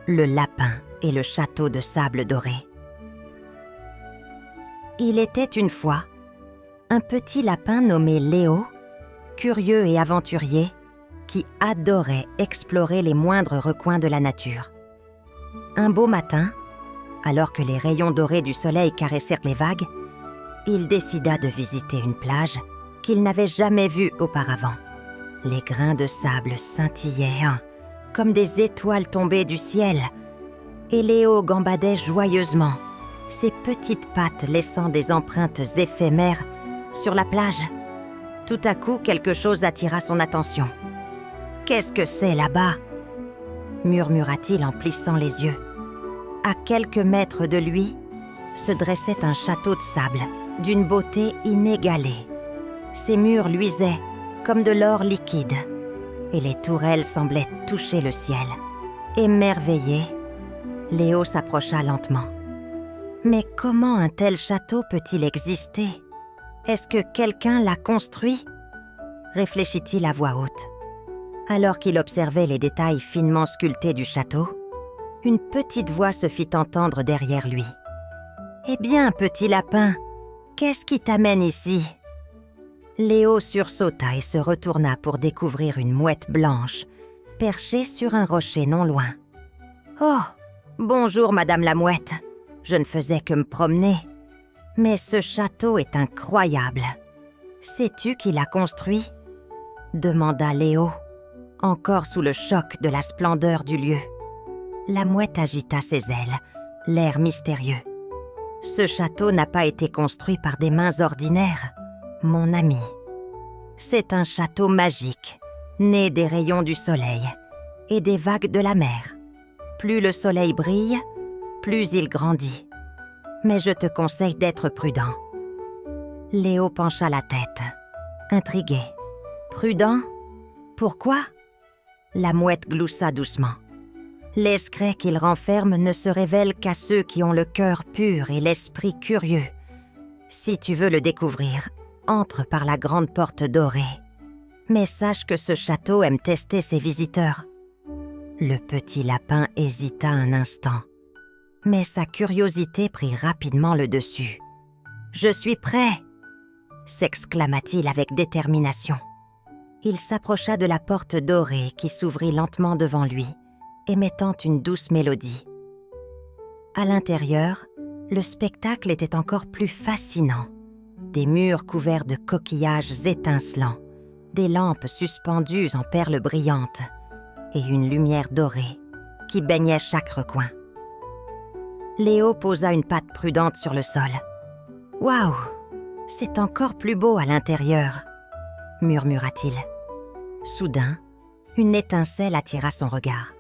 le lapin et le château de sable doré. Il était une fois un petit lapin nommé Léo, curieux et aventurier, qui adorait explorer les moindres recoins de la nature. Un beau matin, alors que les rayons dorés du soleil caressèrent les vagues, il décida de visiter une plage qu'il n'avait jamais vue auparavant. Les grains de sable scintillaient, comme des étoiles tombées du ciel, et Léo gambadait joyeusement, ses petites pattes laissant des empreintes éphémères sur la plage. Tout à coup, quelque chose attira son attention. « Qu'est-ce que c'est là-bas » murmura-t-il en plissant les yeux. À quelques mètres de lui se dressait un château de sable d'une beauté inégalée. Ses murs luisaient comme de l'or liquide et les tourelles semblaient toucher le ciel. Émerveillé, Léo s'approcha lentement. Mais comment un tel château peut-il exister ? Est-ce que quelqu'un l'a construit ? Réfléchit-il à voix haute. Alors qu'il observait les détails finement sculptés du château, une petite voix se fit entendre derrière lui. « Eh bien, petit lapin, qu'est-ce qui t'amène ici ?» Léo sursauta et se retourna pour découvrir une mouette blanche, perchée sur un rocher non loin. « Oh, bonjour, Madame la Mouette. Je ne faisais que me promener. Mais ce château est incroyable. Sais-tu qui l'a construit ?» demanda Léo, encore sous le choc de la splendeur du lieu. La mouette agita ses ailes, l'air mystérieux. « Ce château n'a pas été construit par des mains ordinaires, mon ami. C'est un château magique, né des rayons du soleil et des vagues de la mer. Plus le soleil brille, plus il grandit. Mais je te conseille d'être prudent. » Léo pencha la tête, intrigué. « Prudent ? Pourquoi ?» La mouette gloussa doucement. « Les secrets qu'il renferme ne se révèlent qu'à ceux qui ont le cœur pur et l'esprit curieux. Si tu veux le découvrir, entre par la grande porte dorée. Mais sache que ce château aime tester ses visiteurs. » Le petit lapin hésita un instant, mais sa curiosité prit rapidement le dessus. « Je suis prêt !» s'exclama-t-il avec détermination. Il s'approcha de la porte dorée qui s'ouvrit lentement devant lui, émettant une douce mélodie. À l'intérieur, le spectacle était encore plus fascinant. Des murs couverts de coquillages étincelants, des lampes suspendues en perles brillantes et une lumière dorée qui baignait chaque recoin. Léo posa une patte prudente sur le sol. « Waouh, c'est encore plus beau à l'intérieur !» murmura-t-il. Soudain, une étincelle attira son regard.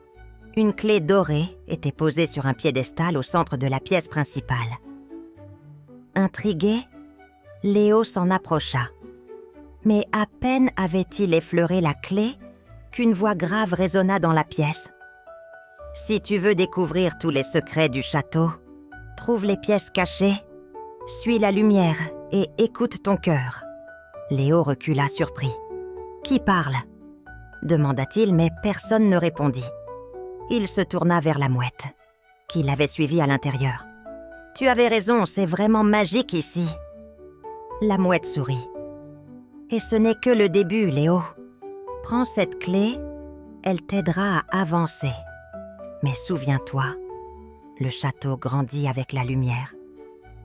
Une clé dorée était posée sur un piédestal au centre de la pièce principale. Intrigué, Léo s'en approcha. Mais à peine avait-il effleuré la clé qu'une voix grave résonna dans la pièce. « Si tu veux découvrir tous les secrets du château, trouve les pièces cachées, suis la lumière et écoute ton cœur. » Léo recula surpris. « Qui parle ?» demanda-t-il, mais personne ne répondit. Il se tourna vers la mouette, qui l'avait suivi à l'intérieur. « Tu avais raison, c'est vraiment magique ici. » La mouette sourit. « Et ce n'est que le début, Léo. Prends cette clé, elle t'aidera à avancer. Mais souviens-toi, le château grandit avec la lumière.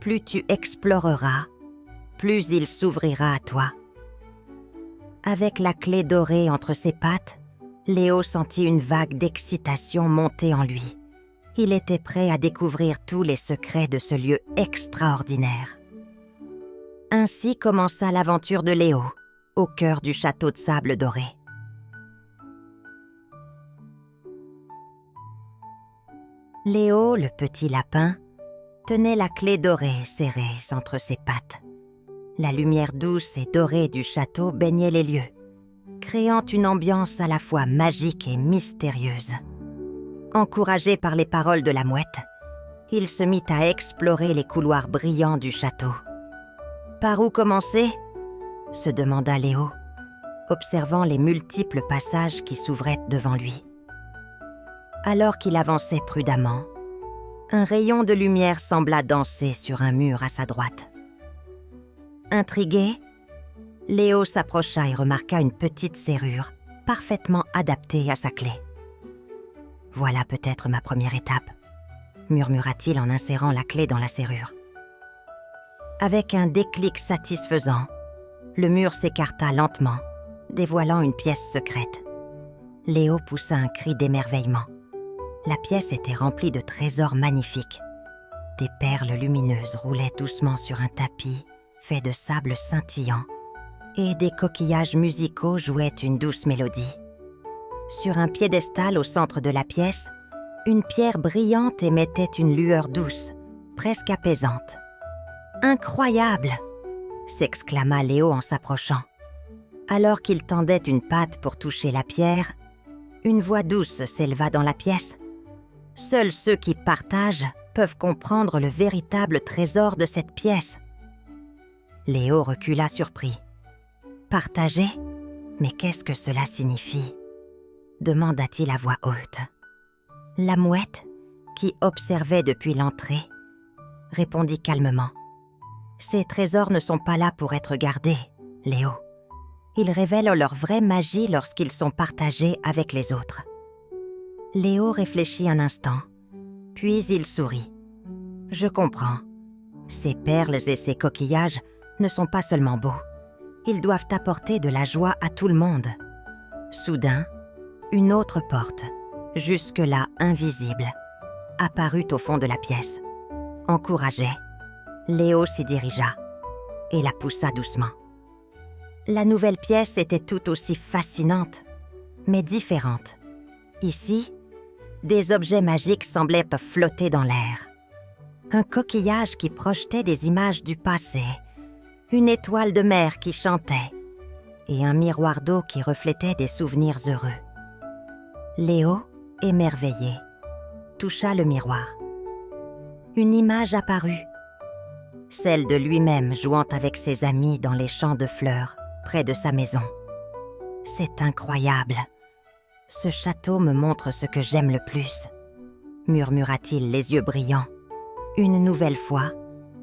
Plus tu exploreras, plus il s'ouvrira à toi. » Avec la clé dorée entre ses pattes, Léo sentit une vague d'excitation monter en lui. Il était prêt à découvrir tous les secrets de ce lieu extraordinaire. Ainsi commença l'aventure de Léo, au cœur du château de sable doré. Léo, le petit lapin, tenait la clé dorée serrée entre ses pattes. La lumière douce et dorée du château baignait les lieux, créant une ambiance à la fois magique et mystérieuse. Encouragé par les paroles de la mouette, il se mit à explorer les couloirs brillants du château. « Par où commencer ?» se demanda Léo, observant les multiples passages qui s'ouvraient devant lui. Alors qu'il avançait prudemment, un rayon de lumière sembla danser sur un mur à sa droite. Intrigué, Léo s'approcha et remarqua une petite serrure parfaitement adaptée à sa clé. « Voilà peut-être ma première étape », murmura-t-il en insérant la clé dans la serrure. Avec un déclic satisfaisant, le mur s'écarta lentement, dévoilant une pièce secrète. Léo poussa un cri d'émerveillement. La pièce était remplie de trésors magnifiques. Des perles lumineuses roulaient doucement sur un tapis fait de sable scintillant, et des coquillages musicaux jouaient une douce mélodie. Sur un piédestal au centre de la pièce, une pierre brillante émettait une lueur douce, presque apaisante. « Incroyable !» s'exclama Léo en s'approchant. Alors qu'il tendait une patte pour toucher la pierre, une voix douce s'éleva dans la pièce. « Seuls ceux qui partagent peuvent comprendre le véritable trésor de cette pièce. » Léo recula surpris. « Partager ? Mais qu'est-ce que cela signifie ?» demanda-t-il à voix haute. La mouette, qui observait depuis l'entrée, répondit calmement. « Ces trésors ne sont pas là pour être gardés, Léo. Ils révèlent leur vraie magie lorsqu'ils sont partagés avec les autres. » Léo réfléchit un instant, puis il sourit. « Je comprends. Ces perles et ces coquillages ne sont pas seulement beaux. Ils doivent apporter de la joie à tout le monde. » Soudain, une autre porte, jusque-là invisible, apparut au fond de la pièce. Encouragé, Léo s'y dirigea et la poussa doucement. La nouvelle pièce était tout aussi fascinante, mais différente. Ici, des objets magiques semblaient flotter dans l'air. Un coquillage qui projetait des images du passé, une étoile de mer qui chantait, et un miroir d'eau qui reflétait des souvenirs heureux. Léo, émerveillé, toucha le miroir. Une image apparut, celle de lui-même jouant avec ses amis dans les champs de fleurs près de sa maison. « C'est incroyable. Ce château me montre ce que j'aime le plus, » murmura-t-il les yeux brillants. Une nouvelle fois,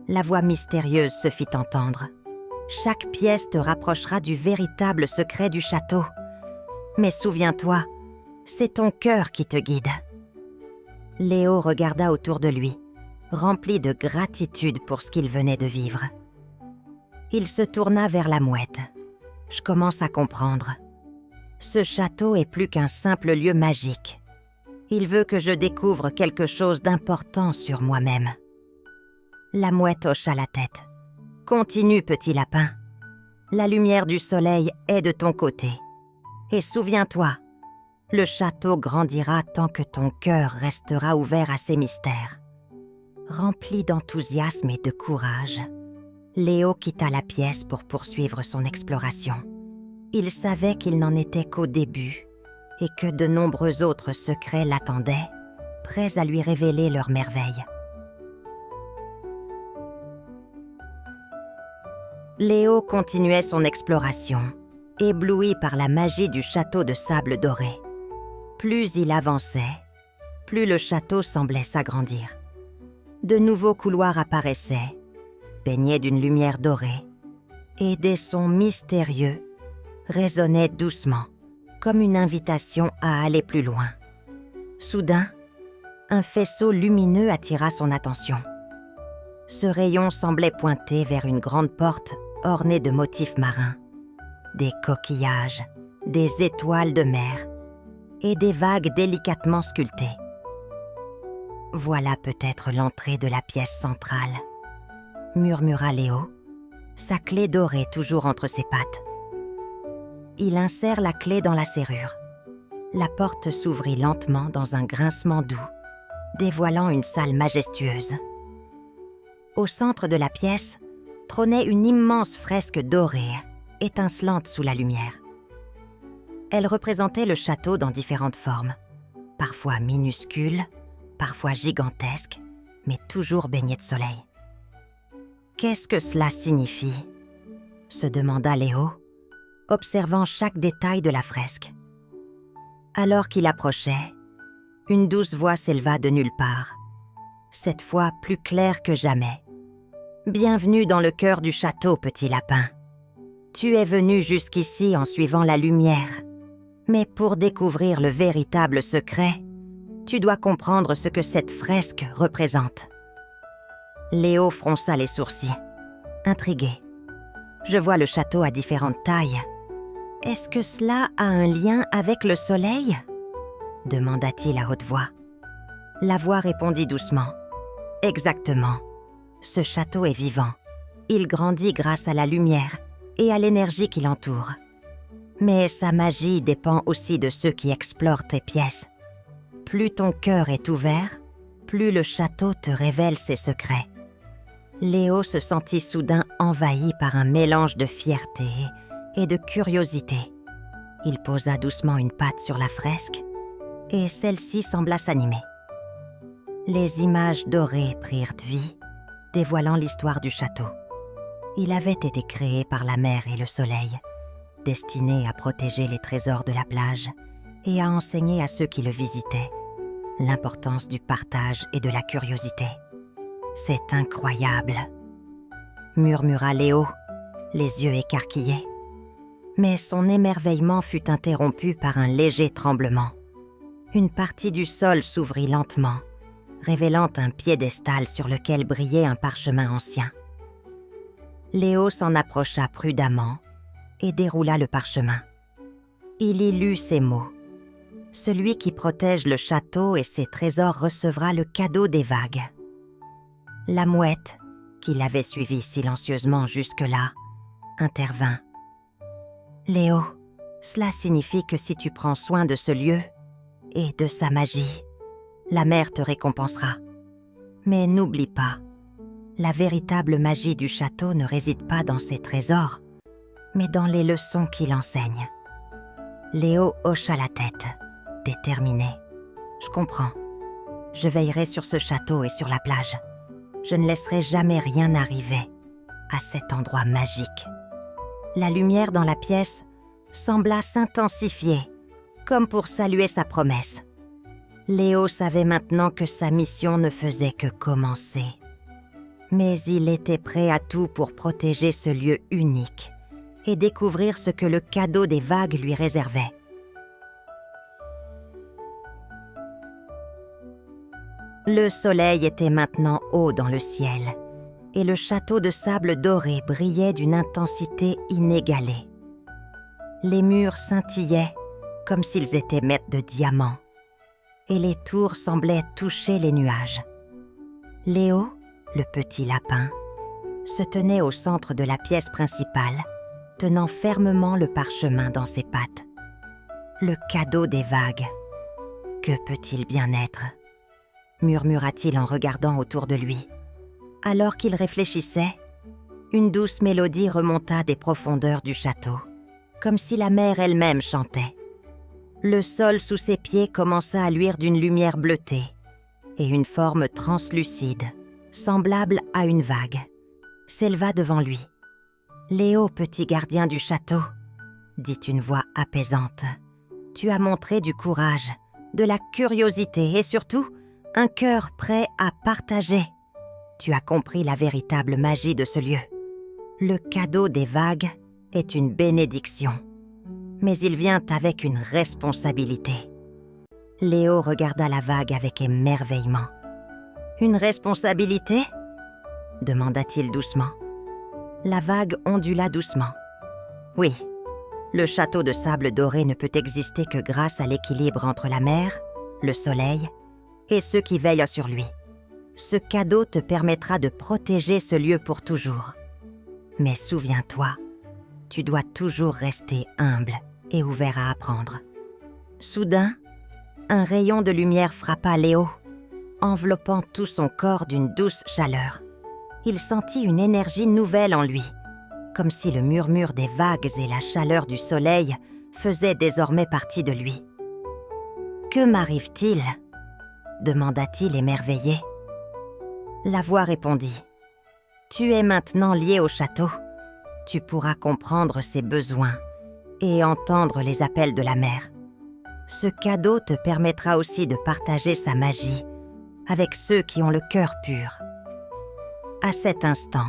la voix mystérieuse se fit entendre. « Chaque pièce te rapprochera du véritable secret du château. Mais souviens-toi, c'est ton cœur qui te guide. » Léo regarda autour de lui, rempli de gratitude pour ce qu'il venait de vivre. Il se tourna vers la mouette. « Je commence à comprendre. Ce château est plus qu'un simple lieu magique. Il veut que je découvre quelque chose d'important sur moi-même. » La mouette hocha la tête. « Continue, petit lapin. La lumière du soleil est de ton côté. Et souviens-toi, le château grandira tant que ton cœur restera ouvert à ses mystères. » Rempli d'enthousiasme et de courage, Léo quitta la pièce pour poursuivre son exploration. Il savait qu'il n'en était qu'au début et que de nombreux autres secrets l'attendaient, prêts à lui révéler leurs merveilles. Léo continuait son exploration, ébloui par la magie du château de sable doré. Plus il avançait, plus le château semblait s'agrandir. De nouveaux couloirs apparaissaient, baignés d'une lumière dorée, et des sons mystérieux résonnaient doucement, comme une invitation à aller plus loin. Soudain, un faisceau lumineux attira son attention. Ce rayon semblait pointer vers une grande porte ornée de motifs marins, des coquillages, des étoiles de mer et des vagues délicatement sculptées. Voilà peut-être l'entrée de la pièce centrale, murmura Léo, sa clé dorée toujours entre ses pattes. Il insère la clé dans la serrure. La porte s'ouvrit lentement dans un grincement doux, dévoilant une salle majestueuse. Au centre de la pièce trônait une immense fresque dorée, étincelante sous la lumière. Elle représentait le château dans différentes formes, parfois minuscules, parfois gigantesques, mais toujours baignées de soleil. « Qu'est-ce que cela signifie ?» se demanda Léo, observant chaque détail de la fresque. Alors qu'il approchait, Une douce voix s'éleva de nulle part, cette fois plus claire que jamais. « Bienvenue dans le cœur du château, petit lapin. Tu es venu jusqu'ici en suivant la lumière. Mais pour découvrir le véritable secret, tu dois comprendre ce que cette fresque représente. » Léo fronça les sourcils, intrigué. « Je vois le château à différentes tailles. Est-ce que cela a un lien avec le soleil ?» demanda-t-il à haute voix. La voix répondit doucement. « Exactement. Ce château est vivant. Il grandit grâce à la lumière et à l'énergie qui l'entoure. Mais sa magie dépend aussi de ceux qui explorent tes pièces. Plus ton cœur est ouvert, plus le château te révèle ses secrets. » Léo se sentit soudain envahi par un mélange de fierté et de curiosité. Il posa doucement une patte sur la fresque et celle-ci sembla s'animer. Les images dorées prirent vie, dévoilant l'histoire du château. Il avait été créé par la mer et le soleil, destiné à protéger les trésors de la plage et à enseigner à ceux qui le visitaient l'importance du partage et de la curiosité. « C'est incroyable !» murmura Léo, les yeux écarquillés. Mais son émerveillement fut interrompu par un léger tremblement. Une partie du sol s'ouvrit lentement, révélant un piédestal sur lequel brillait un parchemin ancien. Léo s'en approcha prudemment et déroula le parchemin. Il y lut ces mots. « Celui qui protège le château et ses trésors recevra le cadeau des vagues. » La mouette, qui l'avait suivi silencieusement jusque-là, intervint. « Léo, cela signifie que si tu prends soin de ce lieu et de sa magie, la mer te récompensera. Mais n'oublie pas, la véritable magie du château ne réside pas dans ses trésors, mais dans les leçons qu'il enseigne. » Léo hocha la tête, déterminé. « Je comprends. Je veillerai sur ce château et sur la plage. Je ne laisserai jamais rien arriver à cet endroit magique. » La lumière dans la pièce sembla s'intensifier, comme pour saluer sa promesse. Léo savait maintenant que sa mission ne faisait que commencer. Mais il était prêt à tout pour protéger ce lieu unique et découvrir ce que le cadeau des vagues lui réservait. Le soleil était maintenant haut dans le ciel et le château de sable doré brillait d'une intensité inégalée. Les murs scintillaient comme s'ils étaient maitres de diamants et les tours semblaient toucher les nuages. Léo, le petit lapin, se tenait au centre de la pièce principale, tenant fermement le parchemin dans ses pattes. Le cadeau des vagues. Que peut-il bien être ? Murmura-t-il en regardant autour de lui. Alors qu'il réfléchissait, une douce mélodie remonta des profondeurs du château, comme si la mer elle-même chantait. Le sol sous ses pieds commença à luire d'une lumière bleutée, et une forme translucide, semblable à une vague, s'éleva devant lui. « Léo, petit gardien du château, » dit une voix apaisante, « tu as montré du courage, de la curiosité et surtout un cœur prêt à partager. Tu as compris la véritable magie de ce lieu. Le cadeau des vagues est une bénédiction, mais il vient avec une responsabilité. » Léo regarda la vague avec émerveillement. « Une responsabilité ?» demanda-t-il doucement. La vague ondula doucement. « Oui, le château de sable doré ne peut exister que grâce à l'équilibre entre la mer, le soleil et ceux qui veillent sur lui. Ce cadeau te permettra de protéger ce lieu pour toujours. Mais souviens-toi, tu dois toujours rester humble et ouvert à apprendre. » Soudain, un rayon de lumière frappa Léo, enveloppant tout son corps d'une douce chaleur. Il sentit une énergie nouvelle en lui, comme si le murmure des vagues et la chaleur du soleil faisaient désormais partie de lui. « Que m'arrive-t-il » demanda-t-il émerveillé. La voix répondit. « Tu es maintenant lié au château. Tu pourras comprendre ses besoins et entendre les appels de la mer. Ce cadeau te permettra aussi de partager sa magie avec ceux qui ont le cœur pur. » À cet instant,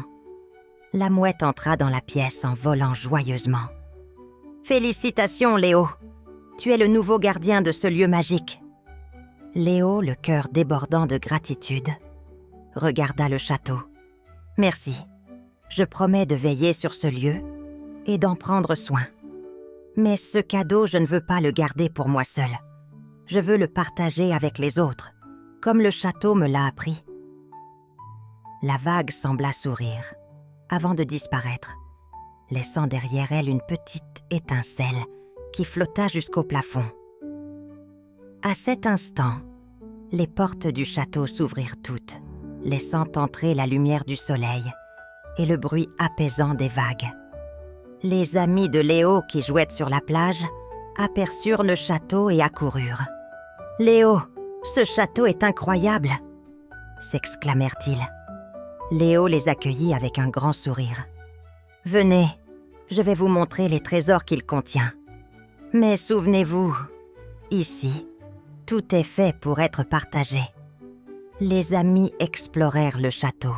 la mouette entra dans la pièce en volant joyeusement. « Félicitations, Léo! Tu es le nouveau gardien de ce lieu magique. » Léo, le cœur débordant de gratitude, regarda le château. « Merci. Je promets de veiller sur ce lieu et d'en prendre soin. Mais ce cadeau, je ne veux pas le garder pour moi seul. Je veux le partager avec les autres, comme le château me l'a appris. » La vague sembla sourire, avant de disparaître, laissant derrière elle une petite étincelle qui flotta jusqu'au plafond. À cet instant, les portes du château s'ouvrirent toutes, laissant entrer la lumière du soleil et le bruit apaisant des vagues. Les amis de Léo qui jouaient sur la plage aperçurent le château et accoururent. « Léo, ce château est incroyable !» s'exclamèrent-ils. Léo les accueillit avec un grand sourire. « Venez, je vais vous montrer les trésors qu'il contient. Mais souvenez-vous, ici, tout est fait pour être partagé. » Les amis explorèrent le château,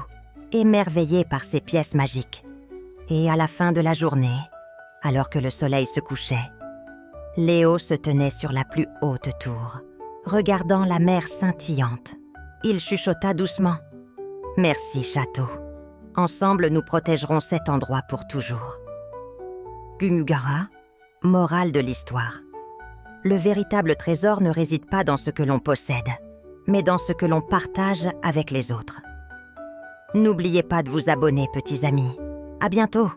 émerveillés par ses pièces magiques. Et à la fin de la journée, alors que le soleil se couchait, Léo se tenait sur la plus haute tour, regardant la mer scintillante. Il chuchota doucement. « Merci, château. Ensemble, nous protégerons cet endroit pour toujours. » Gumugara, morale de l'histoire. Le véritable trésor ne réside pas dans ce que l'on possède, mais dans ce que l'on partage avec les autres. N'oubliez pas de vous abonner, petits amis. À bientôt!